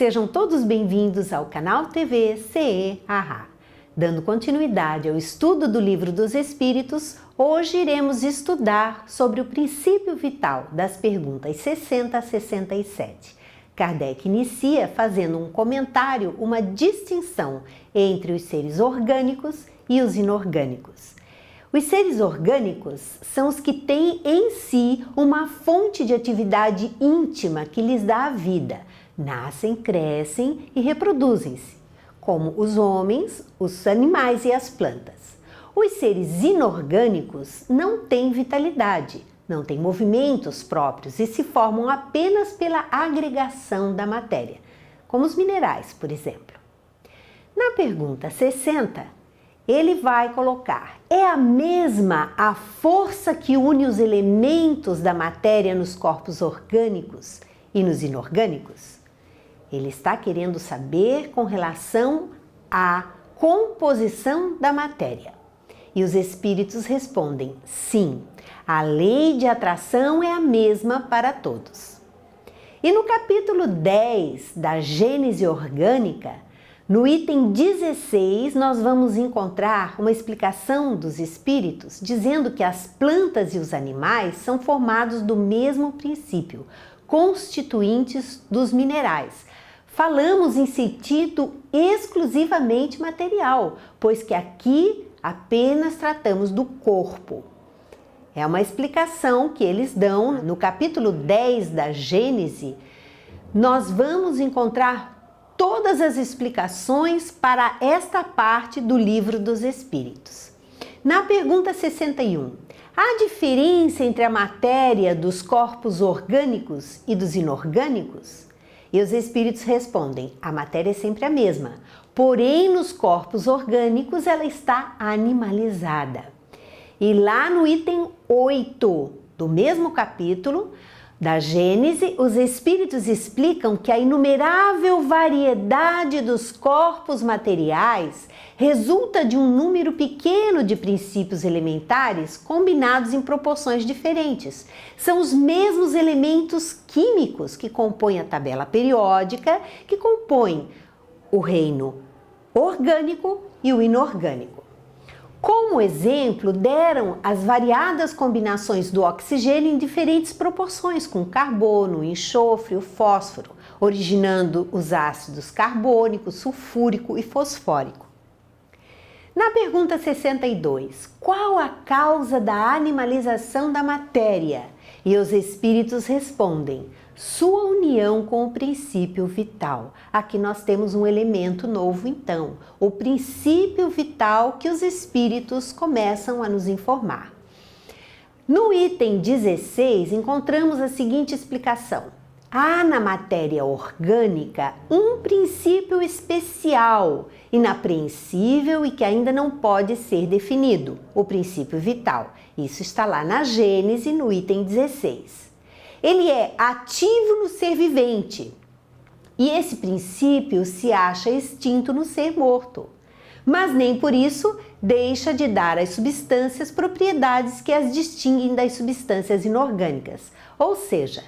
Sejam todos bem-vindos ao canal TV CE Haha. Dando continuidade ao estudo do Livro dos Espíritos, hoje iremos estudar sobre o princípio vital das perguntas 60 a 67. Kardec inicia fazendo um comentário, uma distinção entre os seres orgânicos e os inorgânicos. Os seres orgânicos são os que têm em si uma fonte de atividade íntima que lhes dá a vida. Nascem, crescem e reproduzem-se, como os homens, os animais e as plantas. Os seres inorgânicos não têm vitalidade, não têm movimentos próprios e se formam apenas pela agregação da matéria, como os minerais, por exemplo. Na pergunta 60, ele vai colocar: é a mesma a força que une os elementos da matéria nos corpos orgânicos e nos inorgânicos? Ele está querendo saber com relação à composição da matéria. E os espíritos respondem: sim, a lei de atração é a mesma para todos. E no capítulo 10 da Gênese Orgânica, no item 16, nós vamos encontrar uma explicação dos espíritos dizendo que as plantas e os animais são formados do mesmo princípio, constituintes dos minerais. Falamos em sentido exclusivamente material, pois que aqui apenas tratamos do corpo. É uma explicação que eles dão no capítulo 10 da Gênese. Nós vamos encontrar todas as explicações para esta parte do Livro dos Espíritos. Na pergunta 61, há diferença entre a matéria dos corpos orgânicos e dos inorgânicos? E os espíritos respondem: a matéria é sempre a mesma, porém nos corpos orgânicos ela está animalizada. E lá no item 8 do mesmo capítulo da Gênese, os espíritos explicam que a inumerável variedade dos corpos materiais resulta de um número pequeno de princípios elementares combinados em proporções diferentes. São os mesmos elementos químicos que compõem a tabela periódica, que compõem o reino orgânico e o inorgânico. Como exemplo, deram as variadas combinações do oxigênio em diferentes proporções, com carbono, enxofre, o fósforo, originando os ácidos carbônico, sulfúrico e fosfórico. Na pergunta 62, qual a causa da animalização da matéria? E os espíritos respondem: sua união com o princípio vital. Aqui nós temos um elemento novo então, o princípio vital que os espíritos começam a nos informar. No item 16 encontramos a seguinte explicação: há na matéria orgânica um princípio especial, inapreensível e que ainda não pode ser definido, o princípio vital. Isso está lá na Gênese, no item 16. Ele é ativo no ser vivente e esse princípio se acha extinto no ser morto, mas nem por isso deixa de dar às substâncias propriedades que as distinguem das substâncias inorgânicas. Ou seja,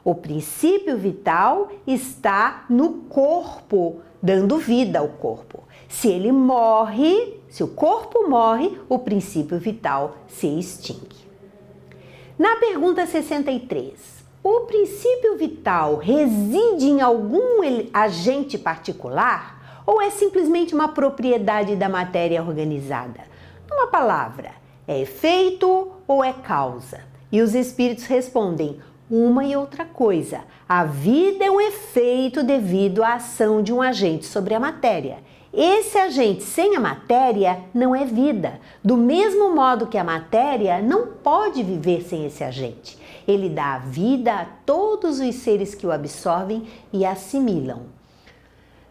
o princípio vital está no corpo, dando vida ao corpo. Se ele morre, se o corpo morre, o princípio vital se extingue. Na pergunta 63, o princípio vital reside em algum agente particular ou é simplesmente uma propriedade da matéria organizada? Numa palavra, é efeito ou é causa? E os espíritos respondem: uma e outra coisa. A vida é um efeito devido à ação de um agente sobre a matéria. Esse agente sem a matéria não é vida. Do mesmo modo que a matéria não pode viver sem esse agente. Ele dá vida a todos os seres que o absorvem e assimilam.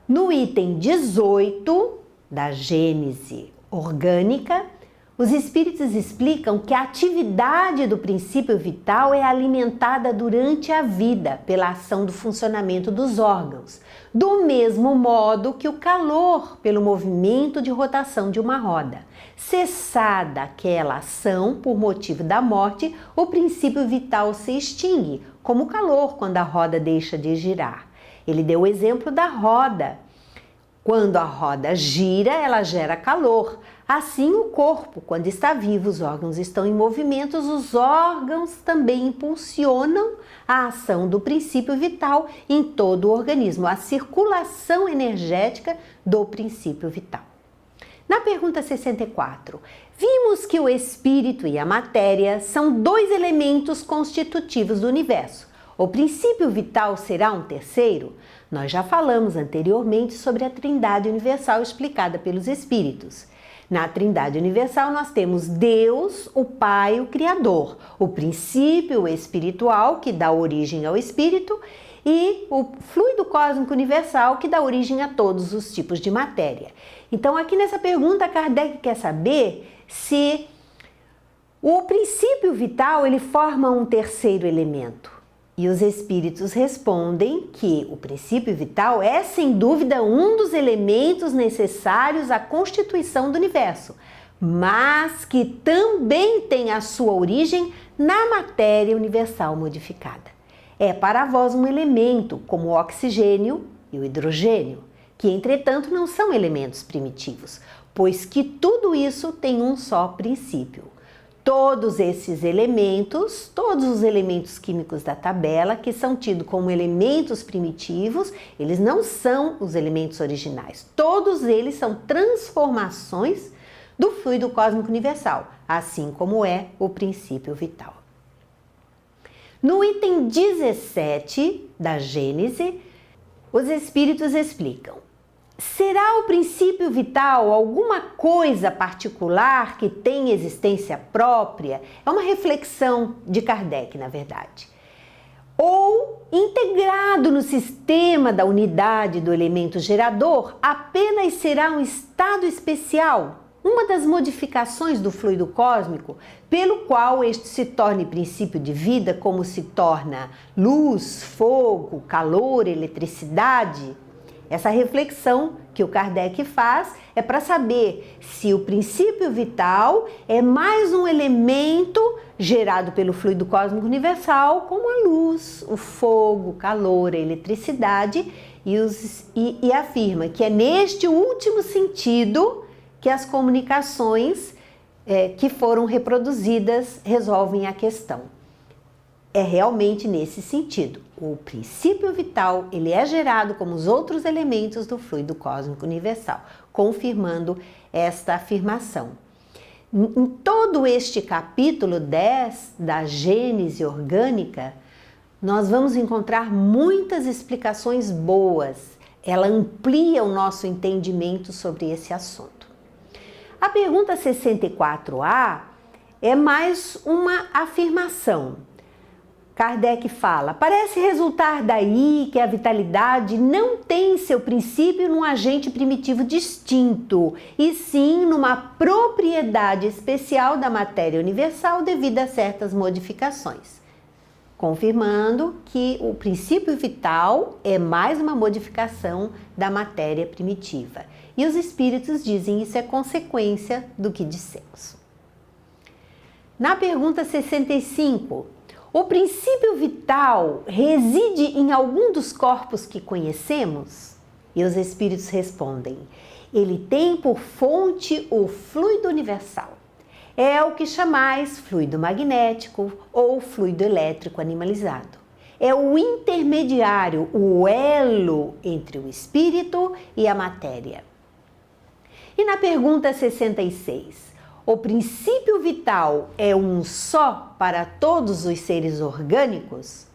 No item 18 da Gênese Orgânica, os espíritos explicam que a atividade do princípio vital é alimentada durante a vida pela ação do funcionamento dos órgãos, do mesmo modo que o calor pelo movimento de rotação de uma roda. Cessada aquela ação por motivo da morte, o princípio vital se extingue, como o calor quando a roda deixa de girar. Ele deu o exemplo da roda. Quando a roda gira, ela gera calor. Assim, o corpo, quando está vivo, os órgãos estão em movimento, os órgãos também impulsionam a ação do princípio vital em todo o organismo, a circulação energética do princípio vital. Na pergunta 64, vimos que o espírito e a matéria são dois elementos constitutivos do universo. O princípio vital será um terceiro? Nós já falamos anteriormente sobre a Trindade Universal explicada pelos Espíritos. Na Trindade Universal nós temos Deus, o Pai, o Criador, o princípio espiritual que dá origem ao Espírito e o fluido cósmico universal que dá origem a todos os tipos de matéria. Então aqui nessa pergunta Kardec quer saber se o princípio vital ele forma um terceiro elemento. E os espíritos respondem que o princípio vital é, sem dúvida, um dos elementos necessários à constituição do universo, mas que também tem a sua origem na matéria universal modificada. É para vós um elemento, como o oxigênio e o hidrogênio, que, entretanto, não são elementos primitivos, pois que tudo isso tem um só princípio. Todos esses elementos, todos os elementos químicos da tabela, que são tidos como elementos primitivos, eles não são os elementos originais. Todos eles são transformações do fluido cósmico universal, assim como é o princípio vital. No item 17 da Gênese, os espíritos explicam: será o princípio vital alguma coisa particular que tem existência própria? É uma reflexão de Kardec, na verdade. Ou integrado no sistema da unidade do elemento gerador, apenas será um estado especial, uma das modificações do fluido cósmico, pelo qual este se torne princípio de vida, como se torna luz, fogo, calor, eletricidade? Essa reflexão que o Kardec faz é para saber se o princípio vital é mais um elemento gerado pelo fluido cósmico universal, como a luz, o fogo, o calor, a eletricidade, e afirma que é neste último sentido que as comunicações que foram reproduzidas resolvem a questão. É realmente nesse sentido. O princípio vital, ele é gerado como os outros elementos do fluido cósmico universal, confirmando esta afirmação. Em todo este capítulo 10 da Gênese orgânica, nós vamos encontrar muitas explicações boas. Ela amplia o nosso entendimento sobre esse assunto. A pergunta 64A é mais uma afirmação. Kardec fala: parece resultar daí que a vitalidade não tem seu princípio num agente primitivo distinto, e sim numa propriedade especial da matéria universal devido a certas modificações. Confirmando que o princípio vital é mais uma modificação da matéria primitiva. E os espíritos dizem isso é consequência do que dissemos. Na pergunta 65, o princípio vital reside em algum dos corpos que conhecemos? E os espíritos respondem: ele tem por fonte o fluido universal. É o que chamais fluido magnético ou fluido elétrico animalizado. É o intermediário, o elo entre o espírito e a matéria. E na pergunta 66, o princípio vital é um só para todos os seres orgânicos?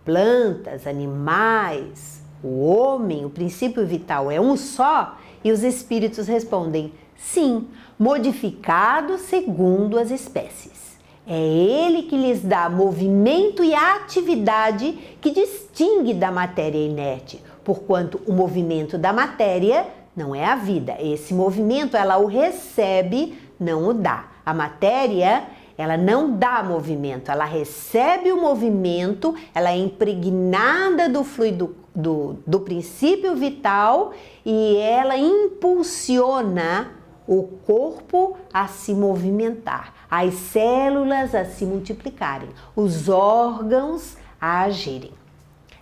Plantas, animais, o homem, o princípio vital é um só? E os espíritos respondem: sim, modificado segundo as espécies. É ele que lhes dá movimento e atividade que distingue da matéria inerte, porquanto o movimento da matéria não é a vida. Esse movimento ela o recebe, não o dá. A matéria, ela não dá movimento, ela recebe o movimento, ela é impregnada do fluido do princípio vital e ela impulsiona o corpo a se movimentar, as células a se multiplicarem, os órgãos a agirem.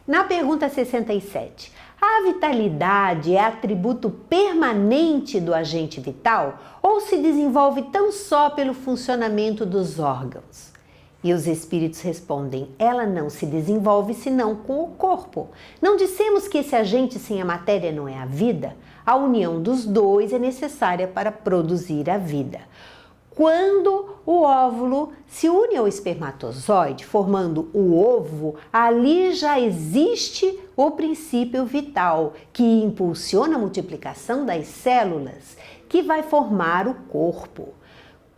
Na pergunta 67, a vitalidade é atributo permanente do agente vital ou se desenvolve tão só pelo funcionamento dos órgãos? E os espíritos respondem, ela não se desenvolve senão com o corpo. Não dissemos que esse agente sem a matéria não é a vida? A união dos dois é necessária para produzir a vida. Quando o óvulo se une ao espermatozoide, formando o ovo, ali já existe o princípio vital, que impulsiona a multiplicação das células, que vai formar o corpo.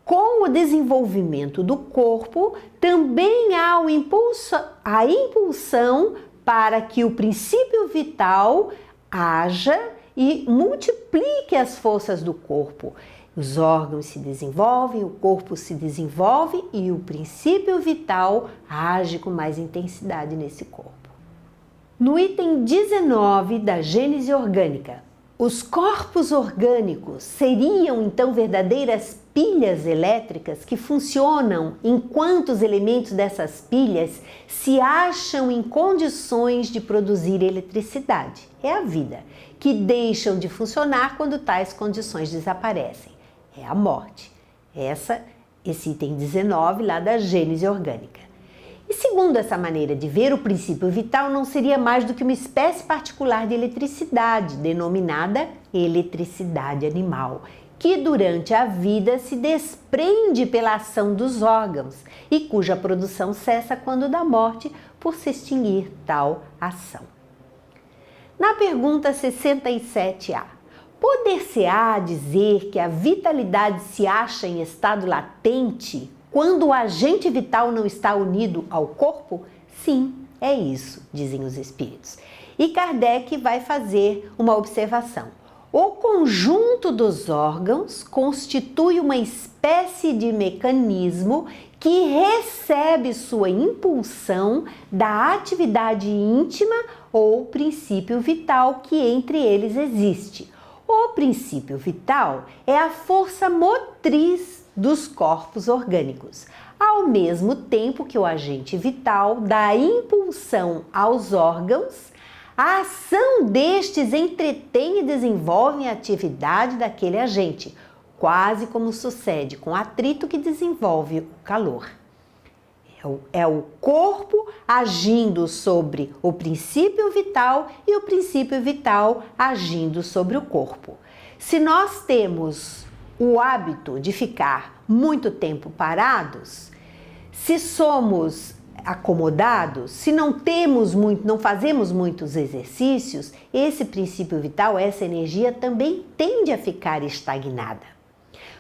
Com o desenvolvimento do corpo, também há a impulsão para que o princípio vital haja e multiplique as forças do corpo. Os órgãos se desenvolvem, o corpo se desenvolve e o princípio vital age com mais intensidade nesse corpo. No item 19 da Gênese Orgânica, os corpos orgânicos seriam então verdadeiras pilhas elétricas que funcionam enquanto os elementos dessas pilhas se acham em condições de produzir eletricidade. É a vida, que deixam de funcionar quando tais condições desaparecem. É a morte. Esse item 19 lá da Gênese Orgânica. E segundo essa maneira de ver, o princípio vital não seria mais do que uma espécie particular de eletricidade, denominada eletricidade animal, que durante a vida se desprende pela ação dos órgãos e cuja produção cessa quando da morte por se extinguir tal ação. Na pergunta 67A, poder-se-á dizer que a vitalidade se acha em estado latente quando o agente vital não está unido ao corpo? Sim, é isso, dizem os espíritos. E Kardec vai fazer uma observação. O conjunto dos órgãos constitui uma espécie de mecanismo que recebe sua impulsão da atividade íntima ou princípio vital que entre eles existe. O princípio vital é a força motriz dos corpos orgânicos, ao mesmo tempo que o agente vital dá impulsão aos órgãos. A ação destes entretém e desenvolve a atividade daquele agente, quase como sucede com o atrito que desenvolve o calor. É o corpo agindo sobre o princípio vital e o princípio vital agindo sobre o corpo. Se nós temos o hábito de ficar muito tempo parados, se somos acomodados, se não fazemos muitos exercícios, esse princípio vital, essa energia também tende a ficar estagnada.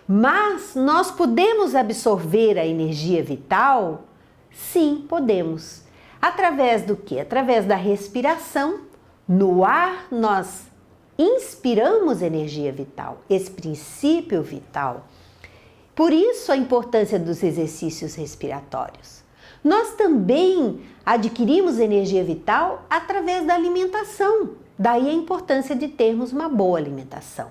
Mas nós podemos absorver a energia vital? Sim, podemos. Através do quê? Através da respiração. No ar, nós inspiramos energia vital, esse princípio vital. Por isso a importância dos exercícios respiratórios. Nós também adquirimos energia vital através da alimentação. Daí a importância de termos uma boa alimentação.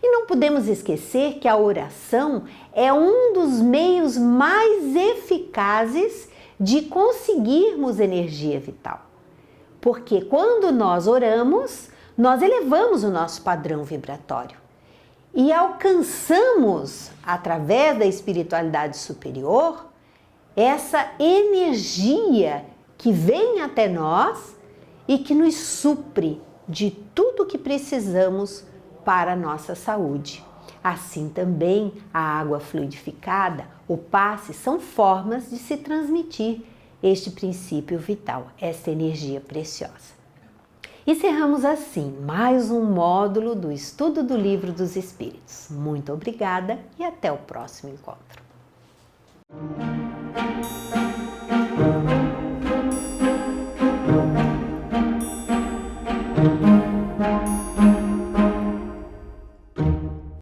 E não podemos esquecer que a oração é um dos meios mais eficazes de conseguirmos energia vital. Porque quando nós oramos, nós elevamos o nosso padrão vibratório e alcançamos, através da espiritualidade superior, essa energia que vem até nós e que nos supre de tudo que precisamos para a nossa saúde. Assim também a água fluidificada, o passe, são formas de se transmitir este princípio vital, essa energia preciosa. Encerramos assim mais um módulo do estudo do Livro dos Espíritos. Muito obrigada e até o próximo encontro.